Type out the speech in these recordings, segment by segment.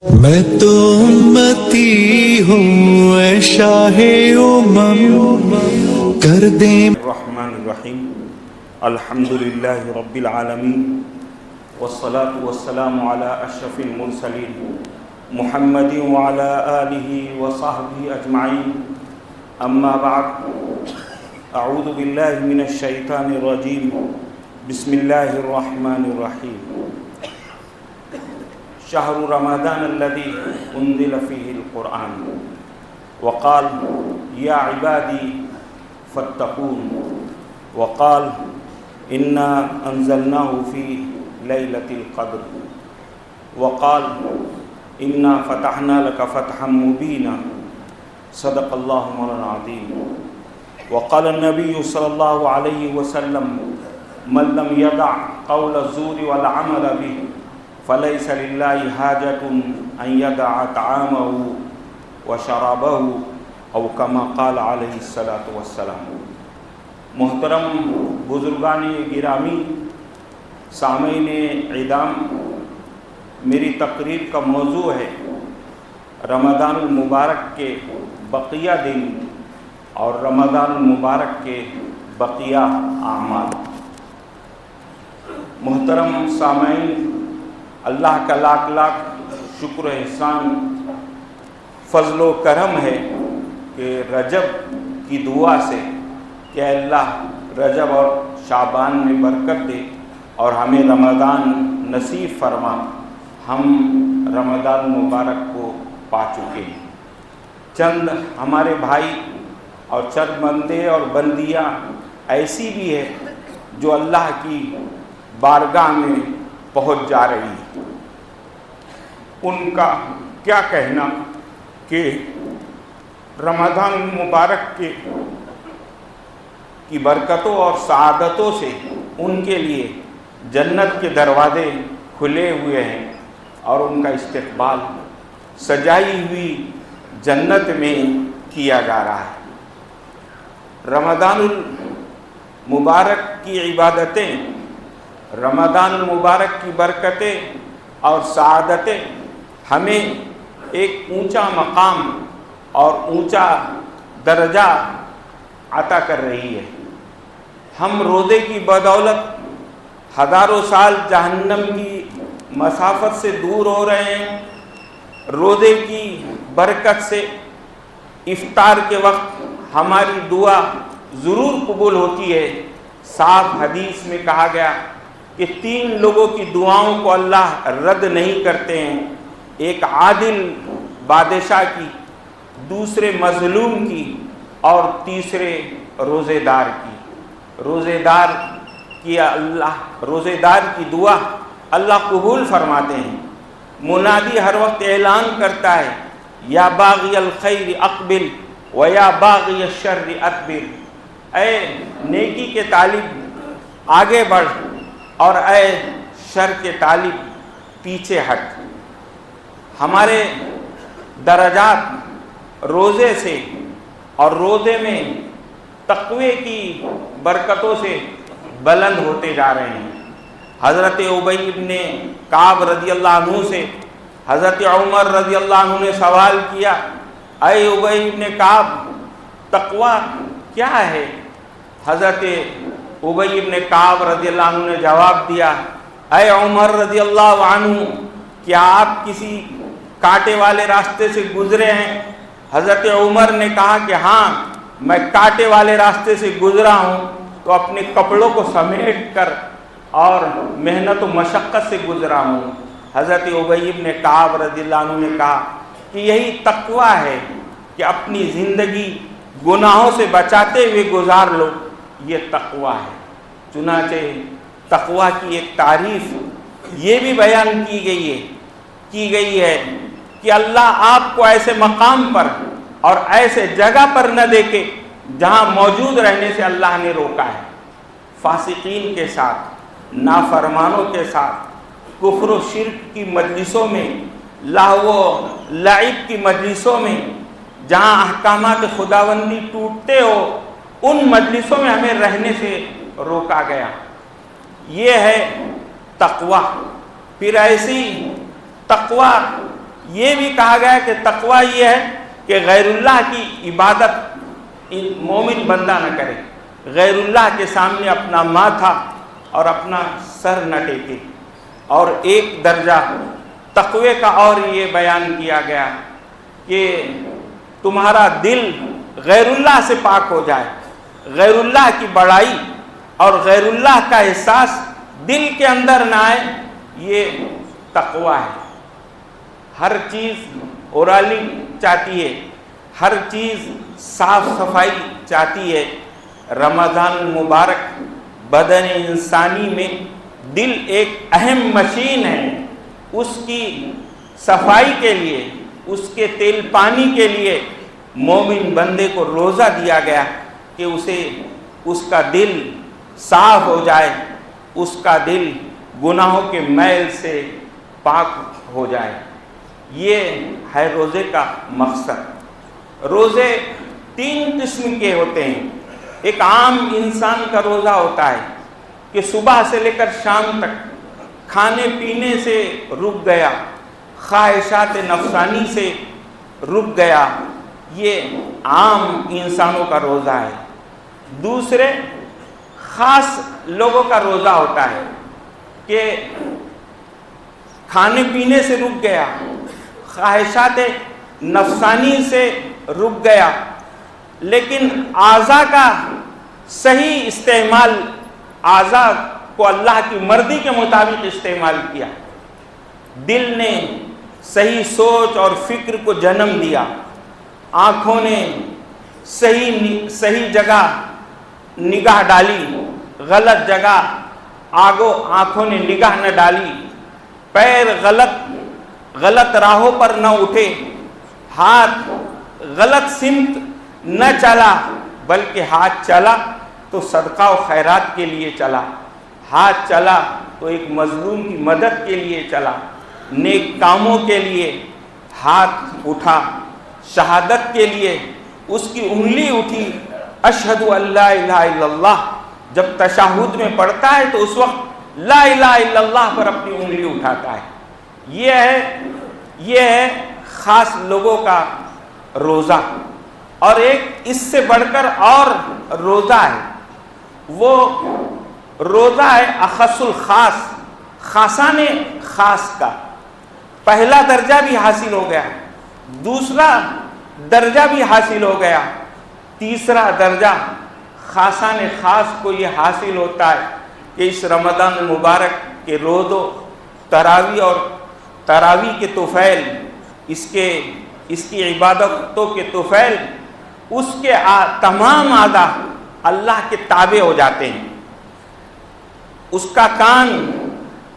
میں تو امتی ہوں اے شاہ امم، کر دیں الرحمن الرحیم الحمد للہ رب العالمین والصلاة والسلام علی اشرف المرسلین محمد وعلی آلہ وصحبہ اجمعین، اما بعد، اعوذ باللہ من الشیطان الرجیم، بسم اللہ الرحمن الرحیم۔ شہر رمضان الذی انزل فیہ القرآن، وقال یا عبادی فاتقون، وقال انا انزلناہ فی لیلۃ القدر، وقال انا فتحنا لک فتحا مبینا، صدق اللہ مولانا العظیم۔ وقال النبی صلی اللہ علیہ وسلم من لم یدع قول الزور والعمل به فلیس للہ حاجۃ ان یدع طعامہ وشرابہ او کما قال علیہ الصلاۃ والسلام۔ محترم بزرگان گرامی، سامعین اعظام، میری تقریر کا موضوع ہے رمضان المبارک کے بقیہ دن اور رمضان المبارک کے بقیہ اعمال۔ محترم سامعین، اللہ کا لاکھ لاکھ شکر و احسان، فضل و کرم ہے کہ رجب کی دعا سے کہ اللہ رجب اور شعبان میں برکت دے اور ہمیں رمضان نصیب فرما، ہم رمضان مبارک کو پا چکے ہیں۔ چند ہمارے بھائی اور چند بندے اور بندیاں ایسی بھی ہے جو اللہ کی بارگاہ میں پہنچ جا رہی ہیں۔ ان کا کیا کہنا کہ رمضان المبارک کی برکتوں اور سعادتوں سے ان کے لیے جنت کے دروازے کھلے ہوئے ہیں اور ان کا استقبال سجائی ہوئی جنت میں کیا جا رہا ہے۔ رمضان المبارک کی عبادتیں، رمضان المبارک کی برکتیں اور سعادتیں ہمیں ایک اونچا مقام اور اونچا درجہ عطا کر رہی ہے۔ ہم روزے کی بدولت ہزاروں سال جہنم کی مسافت سے دور ہو رہے ہیں۔ روزے کی برکت سے افطار کے وقت ہماری دعا ضرور قبول ہوتی ہے۔ صاف حدیث میں کہا گیا کہ 3 لوگوں کی دعاؤں کو اللہ رد نہیں کرتے ہیں، ایک عادل بادشاہ کی، دوسرے مظلوم کی اور تیسرے روزے دار کی۔ روزے دار کی دعا اللہ قبول فرماتے ہیں۔ منادی ہر وقت اعلان کرتا ہے یا باغی الخیر اقبل و یا باغی الشر ادبر، اے نیکی کے طالب آگے بڑھ اور اے شر کے طالب پیچھے ہٹ۔ ہمارے درجات روزے سے اور روزے میں تقوی کی برکتوں سے بلند ہوتے جا رہے ہیں۔ حضرت ابی بن کعب رضی اللہ عنہ سے حضرت عمر رضی اللہ عنہ نے سوال کیا، اے ابی بن کعب، تقوی کیا ہے؟ حضرت ابی بن کعب رضی اللہ عنہ نے جواب دیا، اے عمر رضی اللہ عنہ، کیا آپ کسی کانٹے والے راستے سے گزرے ہیں؟ حضرت عمر نے کہا کہ ہاں، میں کانٹے والے راستے سے گزرا ہوں، تو اپنے کپڑوں کو سمیٹ کر اور محنت و مشقت سے گزرا ہوں۔ حضرت ابی بن کعب رضی اللہ عنہ نے کہا کہ یہی تقوی ہے کہ اپنی زندگی گناہوں سے بچاتے ہوئے گزار لو، یہ تقوی ہے۔ چنانچہ تقوی کی ایک تعریف یہ بھی بیان کی گئی ہے کہ اللہ آپ کو ایسے مقام پر اور ایسے جگہ پر نہ دیکھے جہاں موجود رہنے سے اللہ نے روکا ہے۔ فاسقین کے ساتھ، نافرمانوں کے ساتھ، کفر و شرک کی مجلسوں میں، لہو و لعب کی مجلسوں میں، جہاں احکامات خداوندی ٹوٹتے ہو، ان مجلسوں میں ہمیں رہنے سے روکا گیا۔ یہ ہے تقوی۔ پھر ایسی تقوی یہ بھی کہا گیا کہ تقویٰ یہ ہے کہ غیر اللہ کی عبادت مومن بندہ نہ کرے، غیر اللہ کے سامنے اپنا ماتھا اور اپنا سر نہ ٹیکے۔ اور ایک درجہ تقوی کا اور یہ بیان کیا گیا کہ تمہارا دل غیر اللہ سے پاک ہو جائے، غیر اللہ کی بڑائی اور غیر اللہ کا احساس دل کے اندر نہ آئے، یہ تقوی ہے۔ ہر چیز اورالی چاہتی ہے، ہر چیز صاف صفائی چاہتی ہے۔ رمضان المبارک بدن انسانی میں دل ایک اہم مشین ہے، اس کی صفائی کے لیے، اس کے تیل پانی کے لیے مومن بندے کو روزہ دیا گیا کہ اس کا دل صاف ہو جائے، اس کا دل گناہوں کے میل سے پاک ہو جائے۔ یہ ہے روزے کا مقصد۔ روزے 3 قسم کے ہوتے ہیں۔ ایک عام انسان کا روزہ ہوتا ہے کہ صبح سے لے کر شام تک کھانے پینے سے رک گیا، خواہشات نفسانی سے رک گیا، یہ عام انسانوں کا روزہ ہے۔ دوسرے خاص لوگوں کا روزہ ہوتا ہے کہ کھانے پینے سے رک گیا، خواہشات نفسانی سے رک گیا، لیکن اعضاء کا صحیح استعمال، اعضاء کو اللہ کی مرضی کے مطابق استعمال کیا، دل نے صحیح سوچ اور فکر کو جنم دیا، آنکھوں نے صحیح جگہ نگاہ ڈالی، غلط جگہ آنکھوں نے نگاہ نہ ڈالی، پیر غلط راہوں پر نہ اٹھے، ہاتھ غلط سمت نہ چلا، بلکہ ہاتھ چلا تو صدقہ و خیرات کے لیے چلا، ہاتھ چلا تو ایک مظلوم کی مدد کے لیے چلا، نیک کاموں کے لیے ہاتھ اٹھا، شہادت کے لیے اس کی انگلی اٹھی، اشہد ان لا الہ الا اللہ جب تشہد میں پڑھتا ہے تو اس وقت لا الہ الا اللہ پر اپنی انگلی اٹھاتا ہے۔ یہ ہے خاص لوگوں کا روزہ۔ اور ایک اس سے بڑھ کر اور روزہ ہے، وہ روزہ ہے اخص الخاص، خاصان خاص کا۔ پہلا درجہ بھی حاصل ہو گیا، دوسرا درجہ بھی حاصل ہو گیا، تیسرا درجہ خاصان خاص کو یہ حاصل ہوتا ہے کہ اس رمضان المبارک کے روزوں تراویح اور تراویح کے طفیل، اس کی عبادتوں کے طفیل، اس کے تمام اعضاء اللہ کے تابع ہو جاتے ہیں۔ اس کا کان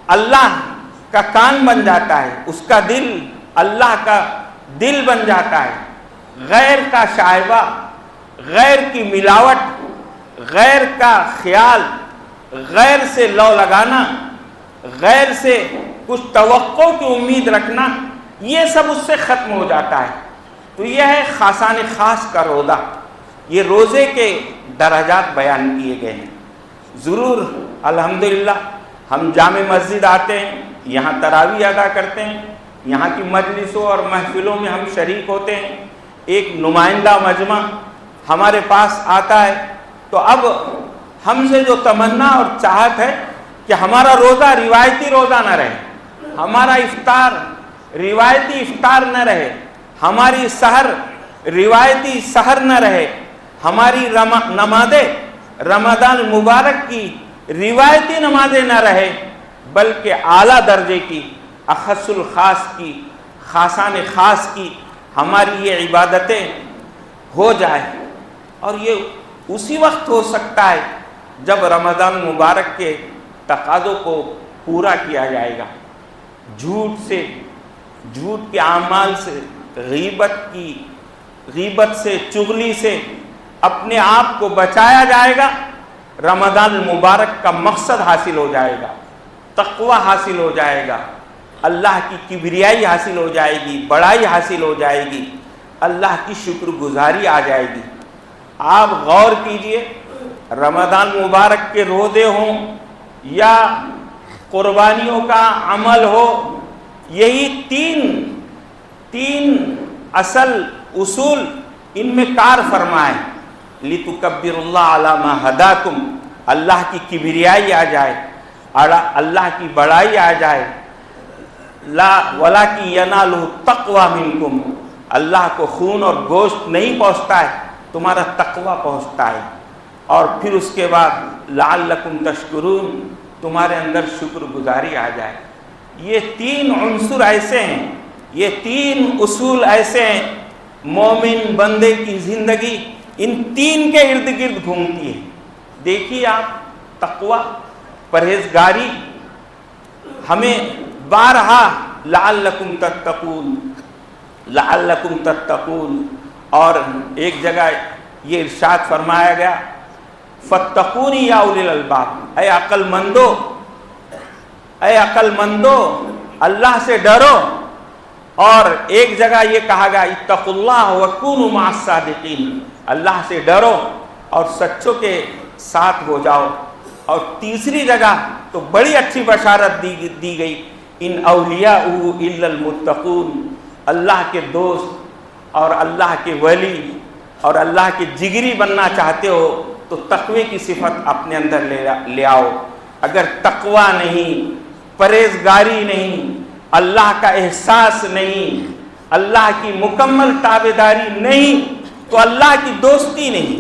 اللہ کا کان بن جاتا ہے، اس کا دل اللہ کا دل بن جاتا ہے۔ غیر کا شائبہ، غیر کی ملاوٹ، غیر کا خیال، غیر سے لو لگانا، غیر سے کچھ توقع کی امید رکھنا، یہ سب اس سے ختم ہو جاتا ہے۔ تو یہ ہے خاصان خاص کا روزہ۔ یہ روزے کے درجات بیان کیے گئے ہیں۔ ضرور الحمدللہ ہم جامع مسجد آتے ہیں، یہاں تراویح ادا کرتے ہیں، یہاں کی مجلسوں اور محفلوں میں ہم شریک ہوتے ہیں، ایک نمائندہ مجمع ہمارے پاس آتا ہے، تو اب ہم سے جو تمنا اور چاہت ہے کہ ہمارا روزہ روایتی روزہ نہ رہے، ہمارا افطار روایتی افطار نہ رہے، ہماری سحر روایتی سحر نہ رہے، ہماری نمازیں رمضان المبارک کی روایتی نمازیں نہ رہے، بلکہ اعلیٰ درجے کی، اخص الخاص کی، خاصان خاص کی ہماری یہ عبادتیں ہو جائے۔ اور یہ اسی وقت ہو سکتا ہے جب رمضان المبارک کے تقاضوں کو پورا کیا جائے گا۔ جھوٹ کے اعمال سے، غیبت سے، چغلی سے اپنے آپ کو بچایا جائے گا، رمضان المبارک کا مقصد حاصل ہو جائے گا، تقوی حاصل ہو جائے گا، اللہ کی کبریائی حاصل ہو جائے گی، بڑائی حاصل ہو جائے گی، اللہ کی شکر گزاری آ جائے گی۔ آپ غور کیجئے، رمضان مبارک کے روزے ہوں یا قربانیوں کا عمل ہو، یہی اصل اصول ان میں کار فرمائے، لِتُكَبِّرُ اللَّهَ عَلَى مَا هَدَاكُمْ، اللہ کی کبریائی آ جائے، اللہ کی بڑائی آ جائے، وَلَكِنْ يَنَالُهُ التَّقْوَى مِنْكُمْ، اللہ کو خون اور گوشت نہیں پہنچتا ہے، تمہارا تقوی پہنچتا ہے، اور پھر اس کے بعد لَعَلَّكُمْ تَشْكُرُونَ، تمہارے اندر شکر گزاری آ جائے۔ یہ 3 عنصر ایسے ہیں، یہ 3 اصول ایسے ہیں، مومن بندے کی زندگی ان 3 کے ارد گرد گھومتی ہے۔ دیکھیے آپ، تقوی، پرہیزگاری، ہمیں بارہا لعلکم تتقون، لعلکم تتقون، اور ایک جگہ یہ ارشاد فرمایا گیا فاتقونی یا اولی الالباب، اے عقل مندو، اے عقل مندو اللہ سے ڈرو، اور ایک جگہ یہ کہا گیا اتقوا اللہ وکونوا مع الصادقین، اللہ سے ڈرو اور سچوں کے ساتھ ہو جاؤ، اور تیسری جگہ تو بڑی اچھی بشارت دی گئی ان اولیاء الا المتقون، اللہ کے دوست اور اللہ کے ولی اور اللہ کے جگری بننا چاہتے ہو تو تقوی کی صفت اپنے اندر لے آؤ۔ اگر تقوی نہیں، پرہیزگاری نہیں، اللہ کا احساس نہیں، اللہ کی مکمل تابعداری نہیں، تو اللہ کی دوستی نہیں،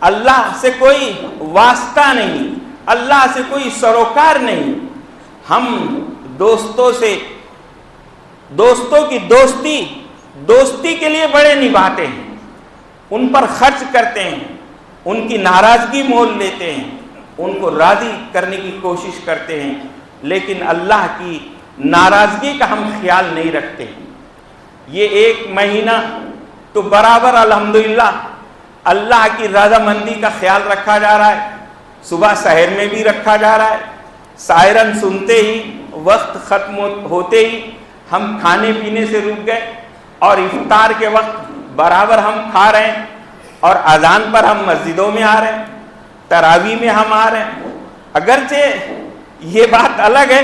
اللہ سے کوئی واسطہ نہیں، اللہ سے کوئی سروکار نہیں۔ ہم دوستوں کی دوستی کے لیے بڑے نبھاتے ہیں، ان پر خرچ کرتے ہیں، ان کی ناراضگی مول لیتے ہیں، ان کو راضی کرنے کی کوشش کرتے ہیں، لیکن اللہ کی ناراضگی کا ہم خیال نہیں رکھتے۔ یہ 1 مہینہ تو برابر الحمدللہ اللہ کی رضامندی کا خیال رکھا جا رہا ہے، صبح سحر میں بھی رکھا جا رہا ہے، سائرن سنتے ہی، وقت ختم ہوتے ہی ہم کھانے پینے سے رک گئے، اور افطار کے وقت برابر ہم کھا رہے ہیں، اور اذان پر ہم مسجدوں میں آ رہے ہیں، تراویح میں ہم آ رہے ہیں۔ اگرچہ یہ بات الگ ہے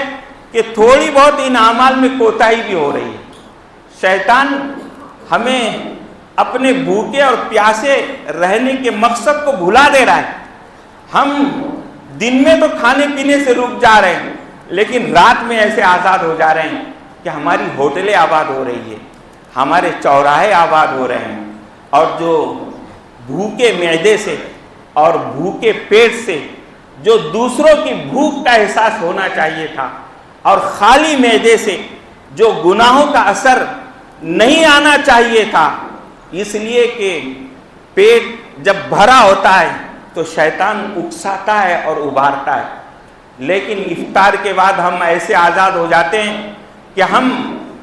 کہ تھوڑی بہت ان اعمال میں کوتاہی بھی ہو رہی ہے، شیطان ہمیں اپنے بھوکے اور پیاسے رہنے کے مقصد کو بھلا دے رہا ہے۔ ہم دن میں تو کھانے پینے سے رک جا رہے ہیں، لیکن رات میں ایسے آزاد ہو جا رہے ہیں کہ ہماری ہوٹلیں آباد ہو رہی ہے، ہمارے چوراہے آباد ہو رہے ہیں، اور جو بھوکے معدے سے اور بھوکے پیٹ سے جو دوسروں کی بھوک کا احساس ہونا چاہیے تھا، اور خالی معدے سے جو گناہوں کا اثر نہیں آنا چاہیے تھا، اس لیے کہ پیٹ جب بھرا ہوتا ہے تو شیطان اکساتا ہے اور ابھارتا ہے، لیکن افطار کے بعد ہم ایسے آزاد ہو جاتے ہیں کہ ہم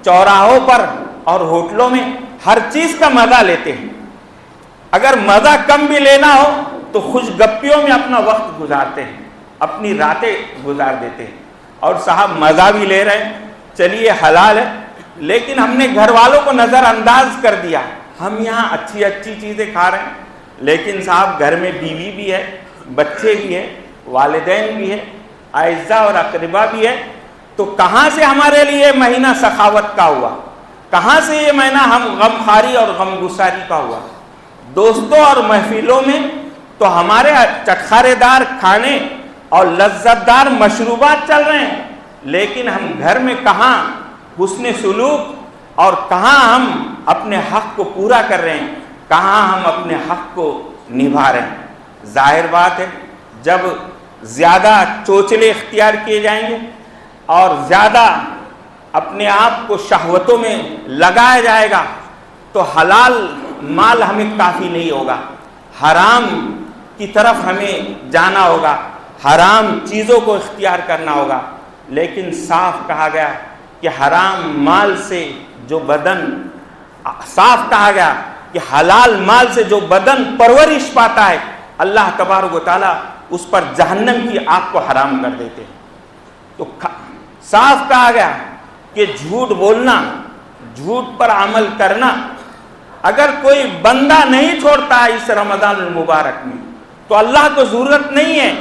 چوراہوں پر اور ہوٹلوں میں ہر چیز کا مزہ لیتے ہیں، اگر مزہ کم بھی لینا ہو تو خوش گپیوں میں اپنا وقت گزارتے ہیں، اپنی راتیں گزار دیتے ہیں، اور صاحب مزہ بھی لے رہے ہیں، چلیے حلال ہے، لیکن ہم نے گھر والوں کو نظر انداز کر دیا، ہم یہاں اچھی چیزیں کھا رہے ہیں، لیکن صاحب گھر میں بیوی بھی ہے، بچے بھی ہے، والدین بھی ہے، اعزاء اور اقربا بھی ہے، تو کہاں سے ہمارے لیے مہینہ سخاوت کا ہوا؟ کہاں سے یہ مہینہ ہم غم خاری اور غم گساری کا ہوا؟ دوستوں اور محفلوں میں تو ہمارے چٹخارے دار کھانے اور لذت دار مشروبات چل رہے ہیں، لیکن ہم گھر میں کہاں حسن سلوک اور کہاں ہم اپنے حق کو پورا کر رہے ہیں، کہاں ہم اپنے حق کو نبھا رہے ہیں؟ ظاہر بات ہے جب زیادہ چوچلے اختیار کیے جائیں گے اور زیادہ اپنے آپ کو شہوتوں میں لگایا جائے گا تو حلال مال ہمیں کافی نہیں ہوگا، حرام کی طرف ہمیں جانا ہوگا، حرام چیزوں کو اختیار کرنا ہوگا۔ لیکن صاف کہا گیا کہ حرام مال سے جو بدن، صاف کہا گیا کہ حلال مال سے جو بدن پرورش پاتا ہے، اللہ تبارک و تعالیٰ اس پر جہنم کی آگ کو حرام کر دیتے ہیں۔ تو صاف کہا گیا کہ جھوٹ بولنا، جھوٹ پر عمل کرنا، اگر کوئی بندہ نہیں چھوڑتا ہے اس رمضان المبارک میں تو اللہ کو ضرورت نہیں ہے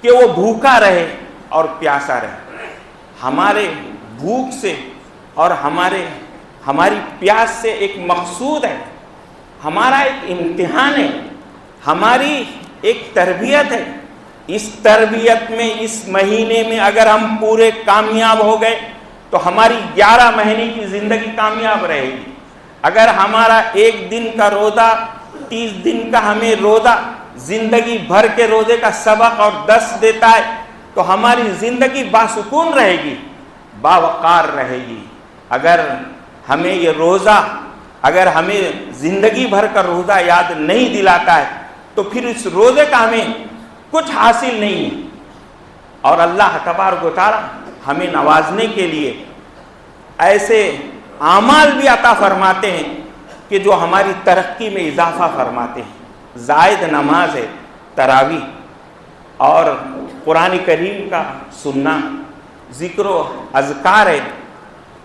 کہ وہ بھوکا رہے اور پیاسا رہے۔ ہمارے بھوک سے اور ہمارے ہماری پیاس سے ایک مقصود ہے، ہمارا ایک امتحان ہے، ہماری ایک تربیت ہے. اس تربیت میں اس مہینے میں اگر ہم پورے کامیاب ہو گئے تو ہماری 11 مہینے کی زندگی کامیاب رہے گی. اگر ہمارا ایک دن کا روزہ 30 دن کا ہمیں روزہ زندگی بھر کے روزے کا سبق اور درس دیتا ہے تو ہماری زندگی باسکون رہے گی، باوقار رہے گی. اگر ہمیں یہ روزہ، اگر ہمیں زندگی بھر کا روزہ یاد نہیں دلاتا ہے تو پھر اس روزے کا ہمیں کچھ حاصل نہیں ہے. اور اللہ تبارک و تعالی ہمیں نوازنے کے لیے ایسے اعمال بھی عطا فرماتے ہیں کہ جو ہماری ترقی میں اضافہ فرماتے ہیں. زائد نماز ہے تراویح، اور قرآن کریم کا سننا، ذکر و اذکار ہے،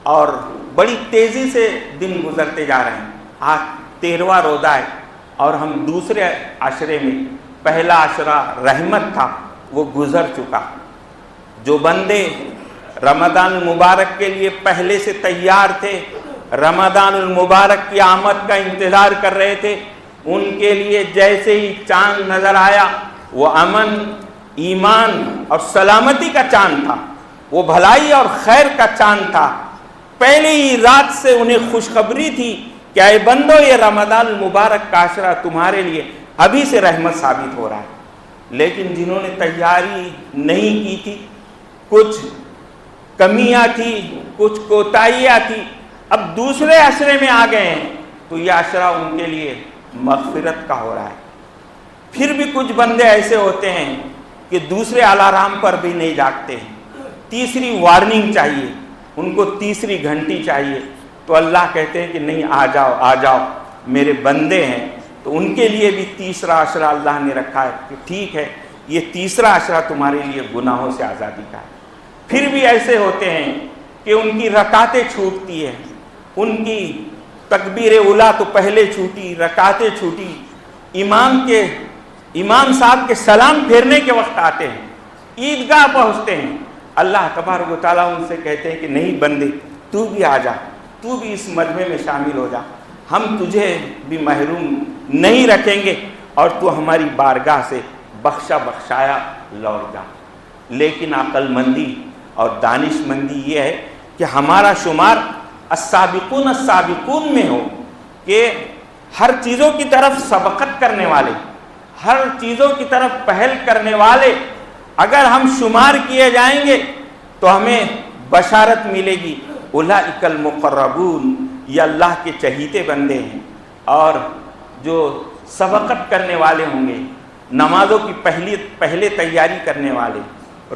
اور بڑی تیزی سے دن گزرتے جا رہے ہیں. آج 13واں روزہ ہے اور ہم دوسرے عشرے میں، پہلا عشرہ رحمت تھا وہ گزر چکا. جو بندے رمضان المبارک کے لیے پہلے سے تیار تھے، رمضان المبارک کی آمد کا انتظار کر رہے تھے، ان کے لیے جیسے ہی چاند نظر آیا وہ امن، ایمان اور سلامتی کا چاند تھا، وہ بھلائی اور خیر کا چاند تھا. پہلے ہی رات سے انہیں خوشخبری تھی کہ اے بندو، یہ رمضان المبارک کا عشرہ تمہارے لیے ابھی سے رحمت ثابت ہو رہا ہے. لیکن جنہوں نے تیاری نہیں کی تھی، کچھ کمیاں تھی، کچھ کوتاہیاں تھی، اب دوسرے عشرے میں آ گئے ہیں تو یہ عشرہ ان کے لیے مغفرت کا ہو رہا ہے. پھر بھی کچھ بندے ایسے ہوتے ہیں کہ دوسرے الارم پر بھی نہیں جاگتے ہیں، تیسری وارننگ چاہیے ان کو، تیسری گھنٹی چاہیے تو اللہ کہتے ہیں کہ نہیں، آ جاؤ آ جاؤ میرے بندے ہیں. تو ان کے لیے بھی تیسرا عشرہ اللہ نے رکھا ہے کہ ٹھیک ہے، یہ تیسرا عشرہ تمہارے لیے گناہوں سے آزادی کا ہے. پھر بھی ایسے ہوتے ہیں کہ ان کی رکعتیں چھوٹتی ہیں، ان کی تکبیر اولیٰ تو پہلے چھوٹی، رکعتیں چھوٹی، امام صاحب کے سلام پھیرنے کے وقت آتے ہیں، عیدگاہ پہنچتے ہیں، اللہ تبارک و تعالیٰ ان سے کہتے ہیں کہ نہیں بندے، تو بھی آ جا، تو بھی اس مجمع میں شامل ہو جا، ہم تجھے بھی محروم نہیں رکھیں گے اور تو ہماری بارگاہ سے بخشا بخشایا لوٹ جا. لیکن عقل مندی اور دانش مندی یہ ہے کہ ہمارا شمار السابقون السابقون میں ہو، کہ ہر چیزوں کی طرف سبقت کرنے والے، ہر چیزوں کی طرف پہل کرنے والے اگر ہم شمار کیے جائیں گے تو ہمیں بشارت ملے گی، اولئک المقربون، یہ اللہ کے چہیتے بندے ہیں. اور جو سبقت کرنے والے ہوں گے، نمازوں کی پہلے تیاری کرنے والے،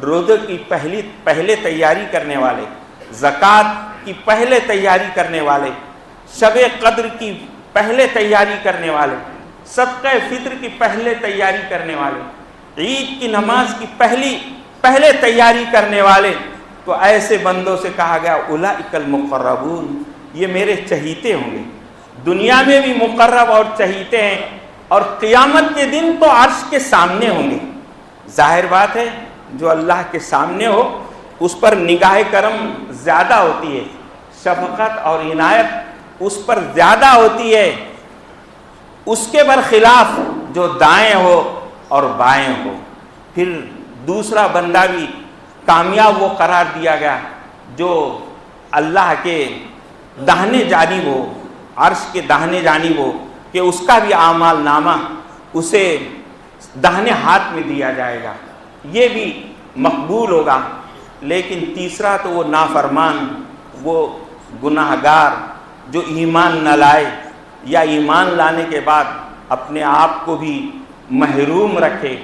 روزے کی پہلے تیاری کرنے والے، زکوٰۃ کی پہلے تیاری کرنے والے، شب قدر کی پہلے تیاری کرنے والے، صدقہ فطر کی پہلے تیاری کرنے والے، عید کی نماز کی پہلے تیاری کرنے والے، تو ایسے بندوں سے کہا گیا اولئک المقربون، یہ میرے چہیتے ہوں گے. دنیا میں بھی مقرب اور چہیتے ہیں، اور قیامت کے دن تو عرش کے سامنے ہوں گے. ظاہر بات ہے جو اللہ کے سامنے ہو اس پر نگاہ کرم زیادہ ہوتی ہے، شفقت اور عنایت اس پر زیادہ ہوتی ہے، اس کے برخلاف جو دائیں ہو اور بائیں ہو. پھر دوسرا بندہ بھی کامیاب وہ قرار دیا گیا جو اللہ کے داہنے جانب ہو، عرش کے داہنے جانب ہو، کہ اس کا بھی اعمال نامہ اسے داہنے ہاتھ میں دیا جائے گا، یہ بھی مقبول ہوگا. لیکن تیسرا تو وہ نافرمان، وہ گناہگار جو ایمان نہ لائے یا ایمان لانے کے بعد اپنے آپ کو بھی محروم رکھے،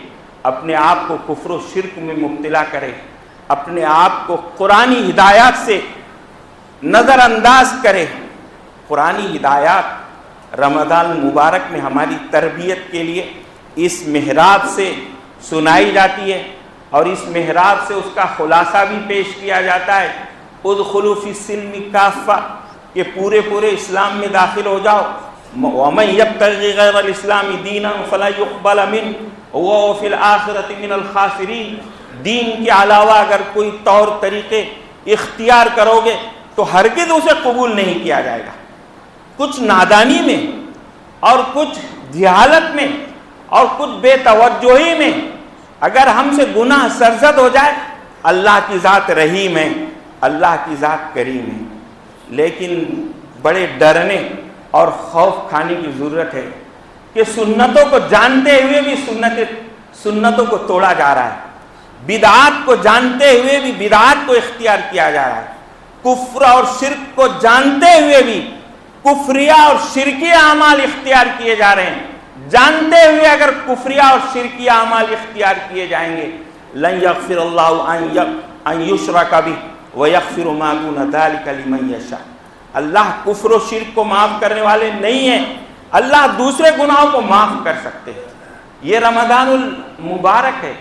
اپنے آپ کو کفر و شرک میں مبتلا کرے، اپنے آپ کو قرآنی ہدایات سے نظر انداز کرے. قرآنی ہدایات رمضان المبارک میں ہماری تربیت کے لیے اس محراب سے سنائی جاتی ہے، اور اس محراب سے اس کا خلاصہ بھی پیش کیا جاتا ہے. ادخلوا فی السلم کافہ، کہ پورے اسلام میں داخل ہو جاؤ. ومن یبتغی غیر الاسلام دینا فلا یقبل منہ وہو فی الآخرۃ من الخاسرین. دین کے علاوہ اگر کوئی طور طریقے اختیار کرو گے تو ہرگز اسے قبول نہیں کیا جائے گا. کچھ نادانی میں اور کچھ جہالت میں اور کچھ بے توجہی میں اگر ہم سے گناہ سرزد ہو جائے، اللہ کی ذات رحیم ہے، اللہ کی ذات کریم ہے، لیکن بڑے ڈرنے اور خوف کھانے کی ضرورت ہے کہ سنتوں کو جانتے ہوئے بھی سنتوں کو توڑا جا رہا ہے، بدعات کو جانتے ہوئے بھی بدعات کو اختیار کیا جا رہا ہے، کفر اور شرک کو جانتے ہوئے بھی کفریہ اور شرکی اعمال اختیار کیے جا رہے ہیں. جانتے ہوئے اگر کفریہ اور شرکی اعمال اختیار کیے جائیں گے، لن یغفر اللہ ان یشرک بہ ویغفر ما دون ذلک لمن یشاء. اللہ کفر و شرک کو معاف کرنے والے نہیں ہیں، اللہ دوسرے گناہوں کو معاف کر سکتے ہیں. یہ رمضان المبارک ہے،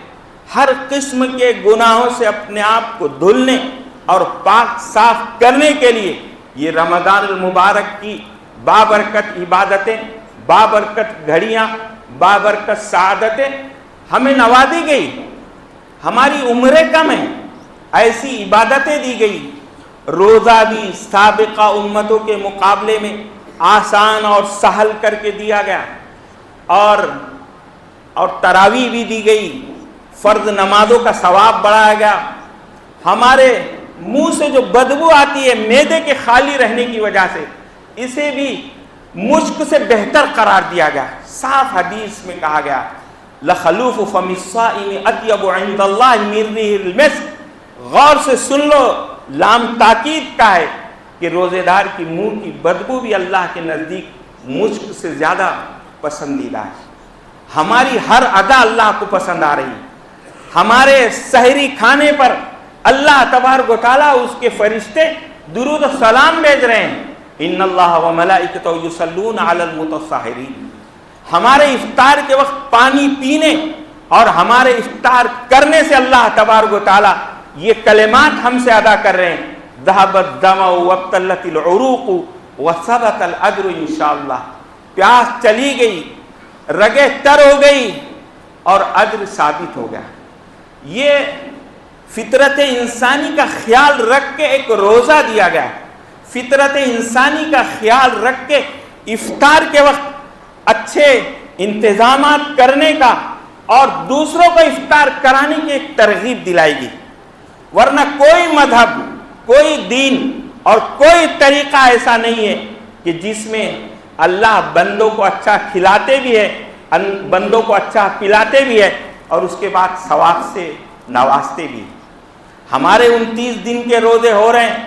ہر قسم کے گناہوں سے اپنے آپ کو دھلنے اور پاک صاف کرنے کے لیے یہ رمضان المبارک کی بابرکت عبادتیں، بابرکت گھڑیاں، بابرکت سعادتیں ہمیں نوازی گئی. ہماری عمریں کم ہیں، ایسی عبادتیں دی گئی. روزہ بھی سابقہ امتوں کے مقابلے میں آسان اور سہل کر کے دیا گیا، اور تراویح بھی دی گئی، فرض نمازوں کا ثواب بڑھایا گیا. ہمارے منہ سے جو بدبو آتی ہے معدے کے خالی رہنے کی وجہ سے، اسے بھی مشک سے بہتر قرار دیا گیا. صاف حدیث میں کہا گیا لخلوف فم الصائم اطیب عند اللہ من ریح المسک. غور سے سن لو، لام تاکید کا ہے کہ روزے دار کی منہ کی بدبو بھی اللہ کے نزدیک مشک سے زیادہ پسندیدہ ہے. ہماری ہر ادا اللہ کو پسند آ رہی ہے. ہمارے سحری کھانے پر اللہ تبارک و تعالیٰ اس کے فرشتے درود و سلام بھیج رہے ہیں. ان اللہ و ملائکتہ یصلون علی المتسحرین. ہمارے افطار کے وقت پانی پینے اور ہمارے افطار کرنے سے اللہ تبارک و تعالیٰ یہ کلمات ہم سے ادا کر رہے ہیں ذهب الظمأ وابتلت العروق وثبت الاجر انشاءاللہ. پیاس چلی گئی، رگیں تر ہو گئی اور اجر ثابت ہو گیا. یہ فطرت انسانی کا خیال رکھ کے ایک روزہ دیا گیا. فطرت انسانی کا خیال رکھ کے افطار کے وقت اچھے انتظامات کرنے کا اور دوسروں کو افطار کرانے کی ایک ترغیب دلائی گئی. ورنہ کوئی مذہب، کوئی دین اور کوئی طریقہ ایسا نہیں ہے کہ جس میں اللہ بندوں کو اچھا کھلاتے بھی ہے، بندوں کو اچھا پلاتے بھی ہے اور اس کے بعد ثواب سے نوازتے بھی. ہمارے 29 دن کے روزے ہو رہے ہیں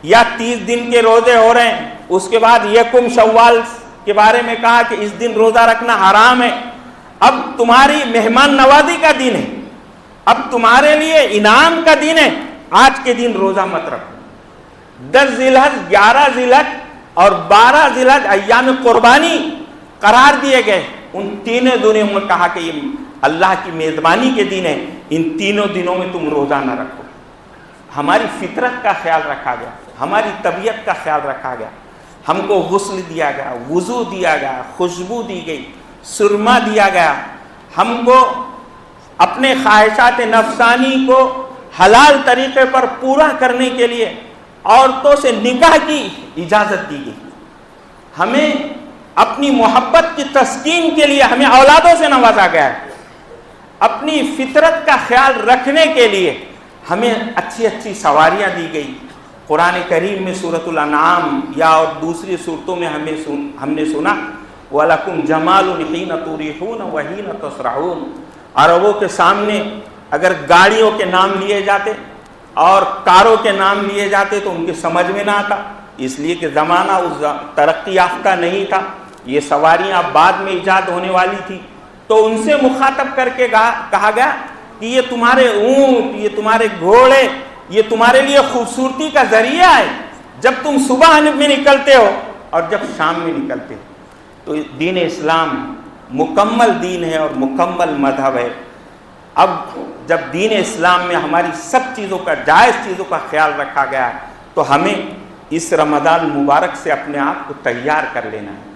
یا 30 دن کے روزے ہو رہے ہیں، اس کے بعد یکم شوال کے بارے میں کہا کہ اس دن روزہ رکھنا حرام ہے. اب تمہاری مہمان نوازی کا دن ہے، اب تمہارے لیے انعام کا دن ہے، آج کے دن روزہ مت رکھو. 10 ذی الحج، 11 ذی الحج اور 12 ذی الحج ایام قربانی قرار دیے گئے. ان تینوں دنوں میں کہا کہ یہ اللہ کی میزبانی کے دن ہے، ان تینوں دنوں میں تم روزہ نہ رکھو. ہماری فطرت کا خیال رکھا گیا، ہماری طبیعت کا خیال رکھا گیا. ہم کو غسل دیا گیا، وضو دیا گیا، خوشبو دی گئی، سرما دیا گیا. ہم کو اپنے خواہشات نفسانی کو حلال طریقے پر پورا کرنے کے لیے عورتوں سے نکاح کی اجازت دی گئی. ہمیں اپنی محبت کی تسکین کے لیے ہمیں اولادوں سے نوازا گیا ہے. اپنی فطرت کا خیال رکھنے کے لیے ہمیں اچھی اچھی سواریاں دی گئی. قرآن کریم میں سورۃ الانعام یا اور دوسری صورتوں میں ہم نے سنا وَلَكُمْ جَمَالٌ حِينَ تُرِيحُونَ وَحِينَ تَسْرَحُونَ. عربوں کے سامنے اگر گاڑیوں کے نام لیے جاتے اور کاروں کے نام لیے جاتے تو ان کے سمجھ میں نہ آتا، اس لیے کہ زمانہ اس ترقی یافتہ نہیں تھا. یہ سواریاں بعد میں ایجاد ہونے والی تھی. تو ان سے مخاطب کر کے کہا گیا کہ یہ تمہارے اونٹ، یہ تمہارے گھوڑے، یہ تمہارے لیے خوبصورتی کا ذریعہ ہے جب تم صبح میں نکلتے ہو اور جب شام میں نکلتے ہو. تو دین اسلام مکمل دین ہے اور مکمل مذہب ہے. اب جب دین اسلام میں ہماری سب چیزوں کا، جائز چیزوں کا خیال رکھا گیا ہے تو ہمیں اس رمضان مبارک سے اپنے آپ کو تیار کر لینا ہے،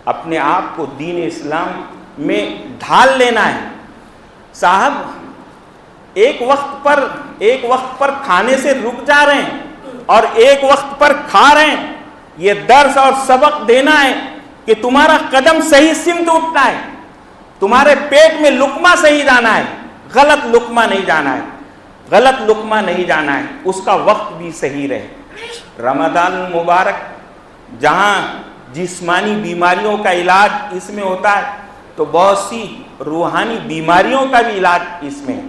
اپنے آپ کو دین اسلام میں ڈھال لینا ہے. صاحب ایک وقت پر کھانے سے رک جا رہے ہیں اور ایک وقت پر کھا رہے ہیں. یہ درس اور سبق دینا ہے کہ تمہارا قدم صحیح سمت اٹھنا ہے, تمہارے پیٹ میں لقمہ صحیح جانا ہے, غلط لقمہ نہیں جانا ہے, غلط لقمہ نہیں جانا ہے, اس کا وقت بھی صحیح رہے. رمضان المبارک جہاں جسمانی بیماریوں کا علاج اس میں ہوتا ہے, تو بہت سی روحانی بیماریوں کا بھی علاج اس میں ہے.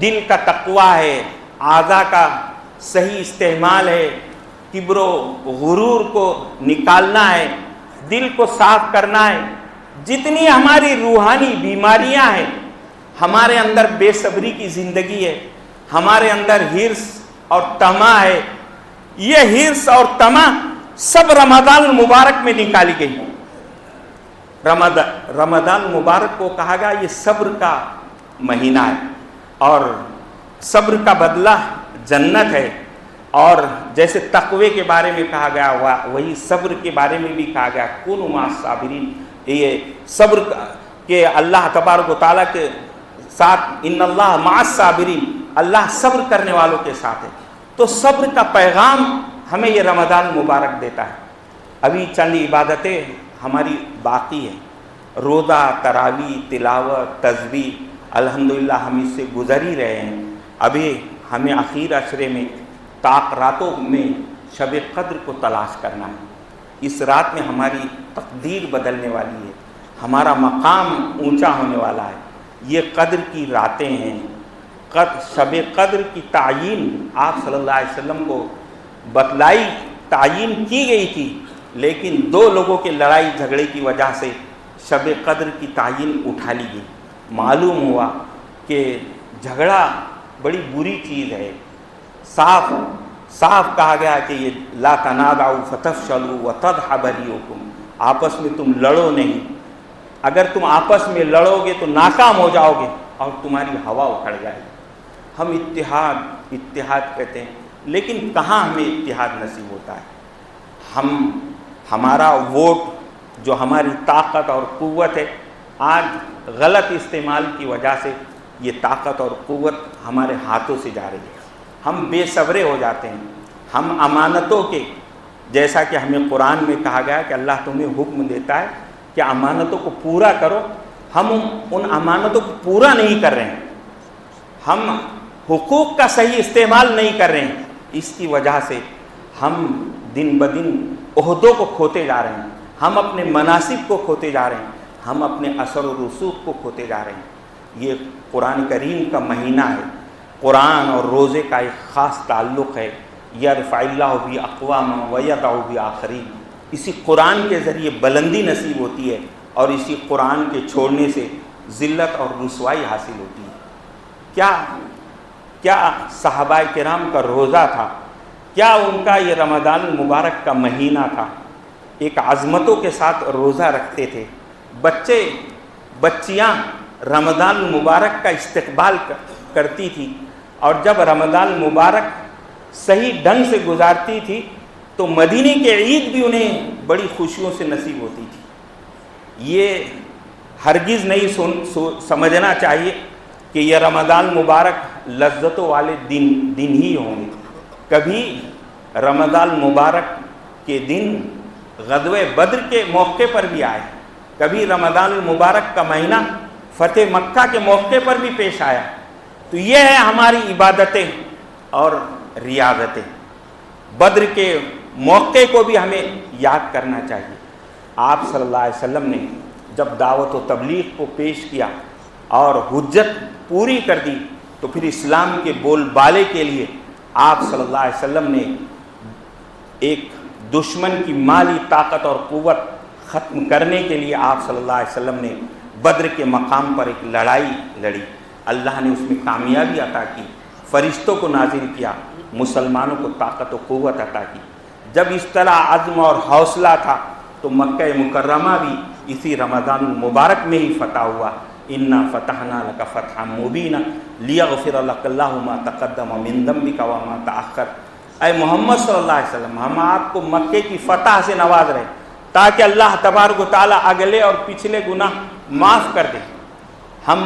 دل کا تقویٰ ہے, اعضاء کا صحیح استعمال ہے, کبر و غرور کو نکالنا ہے, دل کو صاف کرنا ہے. جتنی ہماری روحانی بیماریاں ہیں, ہمارے اندر بے صبری کی زندگی ہے, ہمارے اندر حرص اور طمع ہے, یہ حرص اور طمع سب رمضان المبارک میں نکالی گئی. رمضان المبارک کو کہا گیا یہ صبر کا مہینہ ہے, اور صبر کا بدلہ جنت ہے. اور جیسے تقوی کے بارے میں کہا گیا وہی صبر کے بارے میں بھی کہا گیا کونوا مع الصابرین. یہ صبر کہ اللہ تبارک و تعالیٰ کے ساتھ, ان اللہ مع الصابرین, اللہ صبر کرنے والوں کے ساتھ ہے. تو صبر کا پیغام ہمیں یہ رمضان مبارک دیتا ہے. ابھی چند عبادتیں ہماری باقی ہیں, روزہ, تراویح, تلاوت, تسبیح, الحمدللہ ہم اس سے گزر ہی رہے ہیں. ابھی ہمیں اخیر عشرے میں راتوں میں شب قدر کو تلاش کرنا ہے. اس رات میں ہماری تقدیر بدلنے والی ہے, ہمارا مقام اونچا ہونے والا ہے. یہ قدر کی راتیں ہیں. شب قدر کی تعیین آپ صلی اللہ علیہ وسلم کو بتلائی, تعیین کی گئی تھی, لیکن دو لوگوں کے لڑائی جھگڑے کی وجہ سے شب قدر کی تعیین اٹھا لی گئی. معلوم ہوا کہ جھگڑا بڑی بری چیز ہے. صاف کہا گیا کہ یہ لا تنازعوا فتفشلوا وتذهب ريحكم, آپس میں تم لڑو نہیں, اگر تم آپس میں لڑو گے تو ناکام ہو جاؤ گے اور تمہاری ہوا اکھڑ جائے گی. ہم اتحاد کہتے ہیں, لیکن کہاں ہمیں اتحاد نصیب ہوتا ہے. ہمارا ووٹ جو ہماری طاقت اور قوت ہے, آج غلط استعمال کی وجہ سے یہ طاقت اور قوت ہمارے ہاتھوں سے جا رہی ہے. ہم بے صبرے ہو جاتے ہیں. ہم امانتوں کے, جیسا کہ ہمیں قرآن میں کہا گیا کہ اللہ تمہیں حکم دیتا ہے کہ امانتوں کو پورا کرو, ہم ان امانتوں کو پورا نہیں کر رہے ہیں, ہم حقوق کا صحیح استعمال نہیں کر رہے ہیں. اس کی وجہ سے ہم دن بدن عہدوں کو کھوتے جا رہے ہیں, ہم اپنے مناسب کو کھوتے جا رہے ہیں, ہم اپنے اثر و رسوخ کو کھوتے جا رہے ہیں. یہ قرآن کریم کا مہینہ ہے. قرآن اور روزے کا ایک خاص تعلق ہے. یرفع اللہ بہ اقواما ویضع بہ آخرین. اسی قرآن کے ذریعے بلندی نصیب ہوتی ہے, اور اسی قرآن کے چھوڑنے سے ذلت اور رسوائی حاصل ہوتی ہے. کیا صحابہ کرام کا روزہ تھا, کیا ان کا یہ رمضان المبارک کا مہینہ تھا. ایک عظمتوں کے ساتھ روزہ رکھتے تھے. بچیاں رمضان المبارک کا استقبال کرتی تھی, اور جب رمضان المبارک صحیح ڈھنگ سے گزارتی تھی تو مدینے کے عید بھی انہیں بڑی خوشیوں سے نصیب ہوتی تھی. یہ ہرگز نہیں سمجھنا چاہیے کہ یہ رمضان مبارک لذتوں والے دن ہی ہوں گے. کبھی رمضان مبارک کے دن غزوہ بدر کے موقع پر بھی آئے, کبھی رمضان المبارک کا مہینہ فتح مکہ کے موقع پر بھی پیش آیا. تو یہ ہے ہماری عبادتیں اور ریاضتیں. بدر کے موقع کو بھی ہمیں یاد کرنا چاہیے. آپ صلی اللہ علیہ وسلم نے جب دعوت و تبلیغ کو پیش کیا اور حجت پوری کر دی, تو پھر اسلام کے بول بالے کے لیے آپ صلی اللہ علیہ وسلم نے ایک دشمن کی مالی طاقت اور قوت ختم کرنے کے لیے آپ صلی اللہ علیہ وسلم نے بدر کے مقام پر ایک لڑائی لڑی. اللہ نے اس میں کامیابی عطا کی, فرشتوں کو نازل کیا, مسلمانوں کو طاقت و قوت عطا کی. جب اس طرح عزم اور حوصلہ تھا تو مکہ مکرمہ بھی اسی رمضان المبارک میں ہی فتح ہوا. انا فتحنا لک فتحا مبینا لیغفر لک اللہ ما تقدم من ذنبک وما تأخر. اے محمد صلی اللہ علیہ وسلم, ہم آپ کو مکے کی فتح سے نواز رہے تاکہ اللہ تبارک و تعالیٰ اگلے اور پچھلے گناہ معاف کر دیں, ہم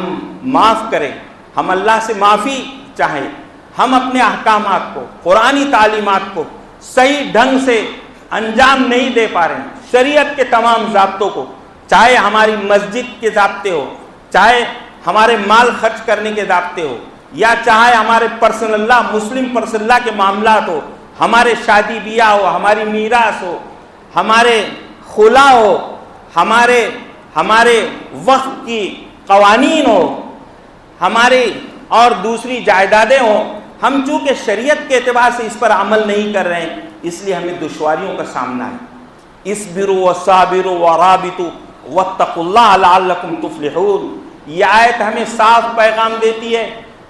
معاف کریں, ہم اللہ سے معافی چاہیں, ہم اپنے احکامات کو، قرآنی تعلیمات کو صحیح ڈھنگ سے انجام نہیں دے پا رہے ہیں، شریعت کے تمام ضابطوں کو، چاہے ہماری مسجد کے ضابطے ہو، چاہے ہمارے مال خرچ کرنے کے ضابطے ہو، یا چاہے ہمارے پرسنل لا، مسلم پرسنل لا کے معاملات ہو، ہمارے شادی بیاہ ہو، ہماری میراث ہو، ہمارے خلا ہو، ہمارے وقت کی قوانین ہو، ہماری اور دوسری جائیدادیں ہوں، ہم چونکہ شریعت کے اعتبار سے اس پر عمل نہیں کر رہے ہیں، اس لیے ہمیں دشواریوں کا سامنا ہے۔ اصبروا وصابروا ورابطوا واتقوا اللہ لعلکم تفلحون، یہ آیت ہمیں صاف پیغام دیتی ہے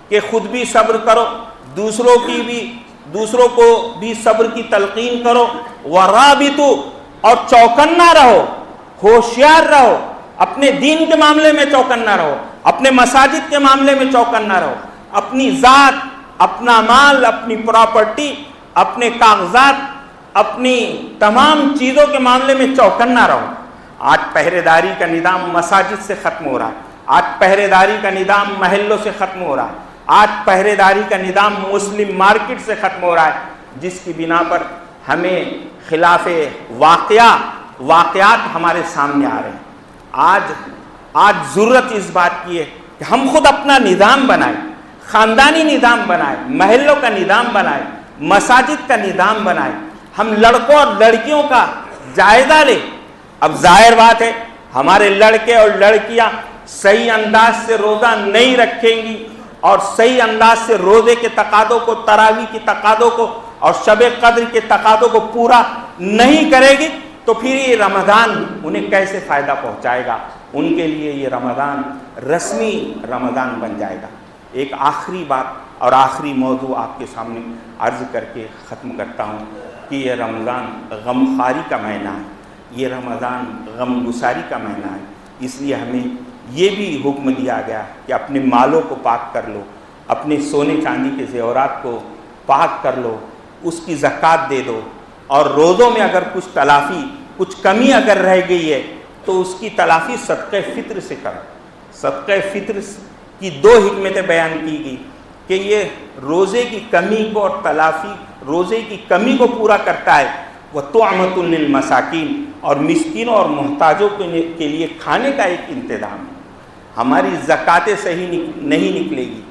کہ خود بھی صبر کرو، دوسروں کو بھی صبر کی تلقین کرو، ورابطوا، اور چوکنا رہو، ہوشیار رہو، اپنے دین کے معاملے میں چوکنا رہو، اپنے مساجد کے معاملے میں چوکنا رہو، اپنی ذات، اپنا مال، اپنی پراپرٹی، اپنے کاغذات، اپنی تمام چیزوں کے معاملے میں چوکنا رہو۔ آج پہرے داری کا نظام مساجد سے ختم ہو رہا ہے، آج پہرے داری کا نظام محلوں سے ختم ہو رہا ہے، آج پہرے داری کا نظام مسلم مارکیٹ سے ختم ہو رہا ہے، جس کی بنا پر ہمیں خلاف واقعات ہمارے سامنے آ رہے ہیں۔ آج ضرورت اس بات کی ہے کہ ہم خود اپنا نظام بنائیں، خاندانی نظام بنائیں، محلوں کا نظام بنائیں، مساجد کا نظام بنائیں، ہم لڑکوں اور لڑکیوں کا جائزہ لیں۔ اب ظاہر بات ہے ہمارے لڑکے اور لڑکیاں صحیح انداز سے روزہ نہیں رکھیں گی اور صحیح انداز سے روزے کے تقاضوں کو، تراویح کے تقاضوں کو اور شب قدر کے تقاضوں کو پورا نہیں کرے گی، تو پھر یہ رمضان انہیں کیسے فائدہ پہنچائے گا؟ ان کے لیے یہ رمضان رسمی رمضان بن جائے گا۔ ایک آخری بات اور آخری موضوع آپ کے سامنے عرض کر کے ختم کرتا ہوں کہ یہ رمضان غمخواری کا مہینہ ہے، یہ رمضان غم گساری کا مہینہ ہے، اس لیے ہمیں یہ بھی حکم دیا گیا کہ اپنے مالوں کو پاک کر لو، اپنے سونے چاندی کے زیورات کو پاک کر لو، اس کی زکوٰۃ دے دو، اور روزوں میں اگر کچھ کمی اگر رہ گئی ہے تو اس کی تلافی صدقہ فطر سے کرو۔ صدقہ فطر کی دو حکمتیں بیان کی گئی کہ یہ روزے کی کمی کو اور تلافی روزے کی کمی کو پورا کرتا ہے، وَطُعْمَةٌ لِّلْمَسَاكِينِ، اور مسکینوں اور محتاجوں کے لیے کھانے کا ایک انتظام ہے۔ ہماری زکوٰۃ صحیح نہیں نکلے گی،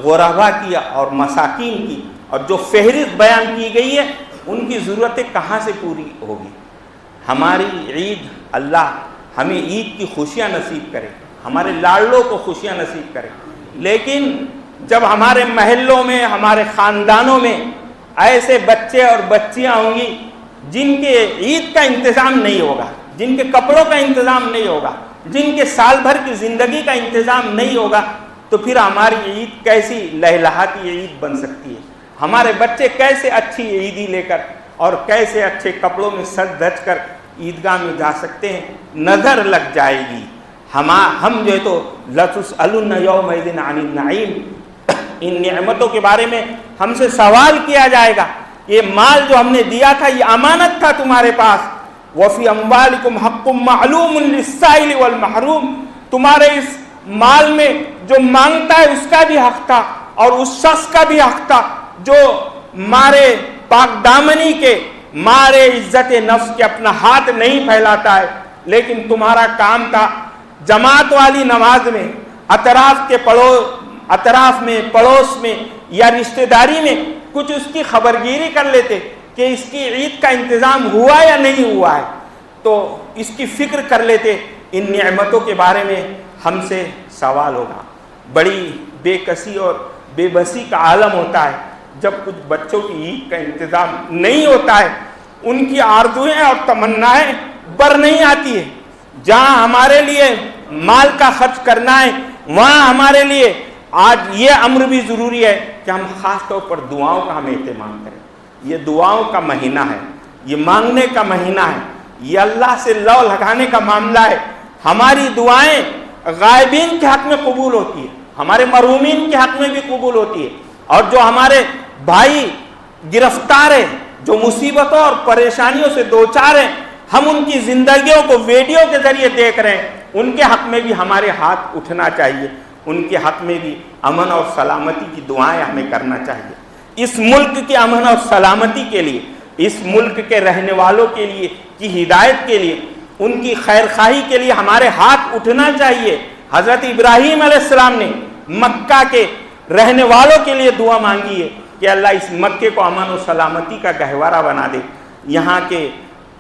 غربا کی اور مساکین کی، اور جو فہرست بیان کی گئی ہے ان کی ضرورتیں کہاں سے پوری ہوگی؟ ہماری عید، اللہ ہمیں عید کی خوشیاں نصیب کرے، ہمارے لاڈلوں کو خوشیاں نصیب کرے، لیکن جب ہمارے محلوں میں، ہمارے خاندانوں میں ایسے بچے اور بچیاں ہوں گی جن کے عید کا انتظام نہیں ہوگا، جن کے کپڑوں کا انتظام نہیں ہوگا، جن کے سال بھر کی زندگی کا انتظام نہیں ہوگا، تو پھر ہماری عید کیسی لہلہاتی عید بن سکتی ہے؟ ہمارے بچے کیسے اچھی عیدی لے کر اور کیسے اچھے کپڑوں میں سج دھج کر عیدگاہ میں جا سکتے ہیں؟ نظر لگ جائے گی۔ ہم جو ہے تو لَتُسْأَلُنَّ يَوْمَئِذٍ عَنِ النَّعِيمِ، ان نعمتوں کے بارے میں ہم سے سوال کیا جائے گا۔ یہ مال جو ہم نے دیا تھا، یہ امانت تھا تمہارے پاس، وَفِي أَمْوَالِكُمْ حَقٌّ مَعْلُومٌ لِلسَّائِلِ وَالْمَحْرُومِ، تمہارے اس مال میں جو مانگتا ہے اس کا بھی حق تھا اور اس شخص کا بھی حق تھا جو مارے پاک دامنی کے، مارے عزت نفس کے اپنا ہاتھ نہیں پھیلاتا ہے، لیکن تمہارا کام تھا جماعت والی نماز میں اطراف میں، پڑوس میں یا رشتہ داری میں کچھ اس کی خبرگیری کر لیتے کہ اس کی عید کا انتظام ہوا یا نہیں ہوا ہے، تو اس کی فکر کر لیتے۔ ان نعمتوں کے بارے میں ہم سے سوال ہوگا۔ بڑی بے کسی اور بے بسی کا عالم ہوتا ہے جب کچھ بچوں کی عید کا انتظام نہیں ہوتا ہے، ان کی آرزوئیں اور تمنائیں بر نہیں آتی ہے۔ جہاں ہمارے لیے مال کا خرچ کرنا ہے، وہاں ہمارے لیے آج یہ امر بھی ضروری ہے کہ ہم خاص طور پر دعاؤں کا ہم اہتمام کریں۔ یہ دعاؤں کا مہینہ ہے، یہ مانگنے کا مہینہ ہے، یہ اللہ سے لو لگانے کا معاملہ ہے۔ ہماری دعائیں غائبین کے حق میں قبول ہوتی ہے، ہمارے مرحومین کے حق میں بھی قبول ہوتی ہے، اور جو ہمارے بھائی گرفتار ہیں، جو مصیبتوں اور پریشانیوں سے دوچار ہیں، ہم ان کی زندگیوں کو ویڈیو کے ذریعے دیکھ رہے ہیں، ان کے حق میں بھی ہمارے ہاتھ اٹھنا چاہیے۔ ان کے حق میں بھی امن اور سلامتی کی دعائیں ہمیں کرنا چاہیے۔ اس ملک کے امن اور سلامتی کے لیے، اس ملک کے رہنے والوں کے لیے کی ہدایت کے لیے، ان کی خیر خواہی کے لیے ہمارے ہاتھ اٹھنا چاہیے۔ حضرت ابراہیم علیہ السلام نے مکہ کے رہنے والوں کے لیے دعا مانگی ہے کہ اللہ اس مکے کو امن و سلامتی کا گہوارہ بنا دے،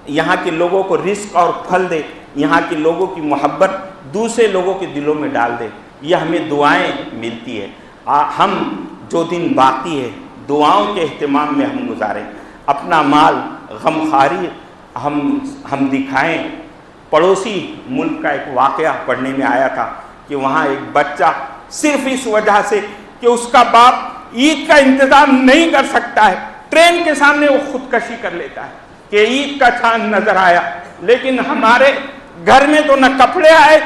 یہاں کے لوگوں کو رزق اور پھل دے، یہاں کے لوگوں کی محبت دوسرے لوگوں کے دلوں میں ڈال دے۔ یہ ہمیں دعائیں ملتی ہے۔ ہم جو دن باقی ہے دعاؤں کے اہتمام میں ہم گزاریں، اپنا مال غمخواری ہم دکھائیں۔ پڑوسی ملک کا ایک واقعہ پڑھنے میں آیا تھا کہ وہاں ایک بچہ صرف اس وجہ سے کہ اس کا باپ عید کا انتظام نہیں کر سکتا ہے، ٹرین کے سامنے وہ خودکشی کر لیتا ہے کہ عید کا چاند نظر آیا، لیکن ہمارے گھر میں تو نہ کپڑے آئے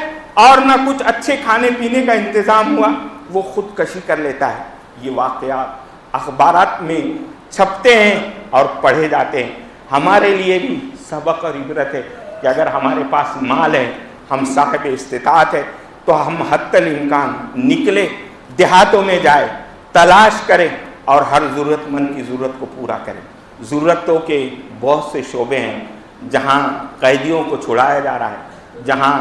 اور نہ کچھ اچھے کھانے پینے کا انتظام ہوا، وہ خودکشی کر لیتا ہے۔ یہ واقعات اخبارات میں چھپتے ہیں اور پڑھے جاتے ہیں۔ ہمارے لیے بھی سبق اور عبرت ہے کہ اگر ہمارے پاس مال ہے، ہم صاحب استطاعت ہے، تو ہم حتی الامکان نکلے، دیہاتوں میں جائے، تلاش کریں اور ہر ضرورت مند کی ضرورت کو پورا کریں۔ ضرورتوں کے بہت سے شعبے ہیں جہاں قیدیوں کو چھڑایا جا رہا ہے، جہاں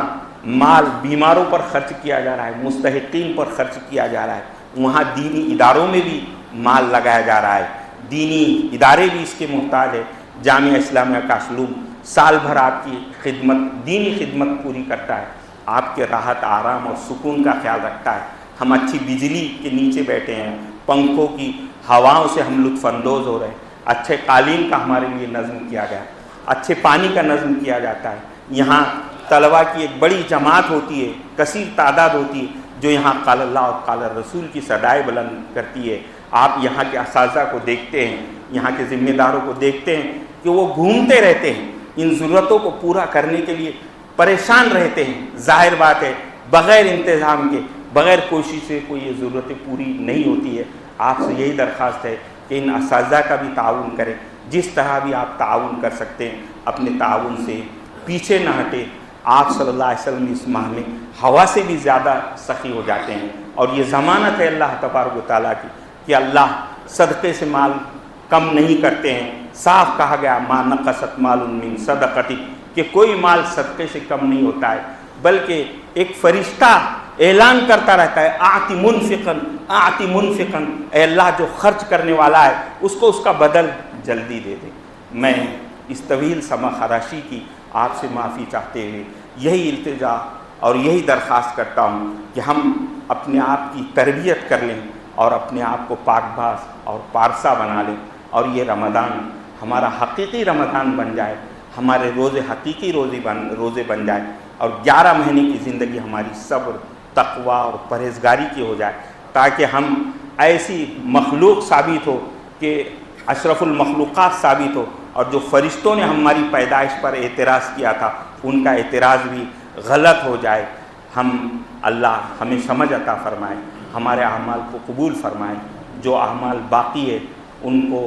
مال بیماروں پر خرچ کیا جا رہا ہے، مستحقین پر خرچ کیا جا رہا ہے، وہاں دینی اداروں میں بھی مال لگایا جا رہا ہے، دینی ادارے بھی اس کے محتاج ہے۔ جامعہ اسلامیہ کاشلوم سال بھر آپ کی خدمت، دینی خدمت پوری کرتا ہے، آپ کے راحت آرام اور سکون کا خیال رکھتا ہے۔ ہم اچھی بجلی کے نیچے بیٹھے ہیں، پنکھوں کی ہواؤں سے ہم لطف اندوز ہو رہے ہیں، اچھے قالین کا ہمارے لیے نظم کیا گیا، اچھے پانی کا نظم کیا جاتا ہے۔ یہاں طلباء کی ایک بڑی جماعت ہوتی ہے، کثیر تعداد ہوتی ہے، جو یہاں قال اللہ اور قال رسول کی صدائے بلند کرتی ہے۔ آپ یہاں کے اساتذہ کو دیکھتے ہیں، یہاں کے ذمہ داروں کو دیکھتے ہیں کہ وہ گھومتے رہتے ہیں، ان ضرورتوں کو پورا کرنے کے لیے پریشان رہتے ہیں۔ ظاہر بات ہے بغیر انتظام کے، بغیر کوشش سے کوئی یہ ضرورتیں پوری نہیں ہوتی ہے۔ آپ سے یہی درخواست ہے کہ ان اساتذہ کا بھی تعاون کریں، جس طرح بھی آپ تعاون کر سکتے ہیں اپنے تعاون سے پیچھے نہ ہٹے۔ آپ صلی اللہ علیہ وسلم اس ماہ میں ہوا سے بھی زیادہ سخی ہو جاتے ہیں، اور یہ ضمانت ہے اللہ تبارک و تعالیٰ کی کہ اللہ صدقے سے مال کم نہیں کرتے ہیں۔ صاف کہا گیا ما نقصت مال من صدقۃ، کہ کوئی مال صدقے سے کم نہیں ہوتا ہے، بلکہ ایک فرشتہ اعلان کرتا رہتا ہے آتی منفقن آتی منفقن، اے اللہ جو خرچ کرنے والا ہے اس کو اس کا بدل جلدی دے دے۔ میں اس طویل سما خراشی کی آپ سے معافی چاہتے ہوئے یہی التجا اور یہی درخواست کرتا ہوں کہ ہم اپنے آپ کی تربیت کر لیں اور اپنے آپ کو پاک باز اور پارسا بنا لیں، اور یہ رمضان ہمارا حقیقی رمضان بن جائے، ہمارے روزے حقیقی روزے بن جائے، اور 11 مہینے کی زندگی ہماری صبر، تقوی اور پرہیزگاری کی ہو جائے، تاکہ ہم ایسی مخلوق ثابت ہو کہ اشرف المخلوقات ثابت ہو، اور جو فرشتوں نے ہماری پیدائش پر اعتراض کیا تھا ان کا اعتراض بھی غلط ہو جائے۔ اللہ ہمیں سمجھ عطا فرمائے، ہمارے اعمال کو قبول فرمائے، جو اعمال باقی ہے ان کو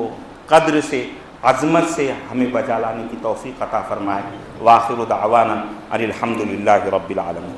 قدر سے، عظمت سے ہمیں بجا لانے کی توفیق عطا فرمائے۔ وآخر دعوانا ان الحمد للہ رب العالمین۔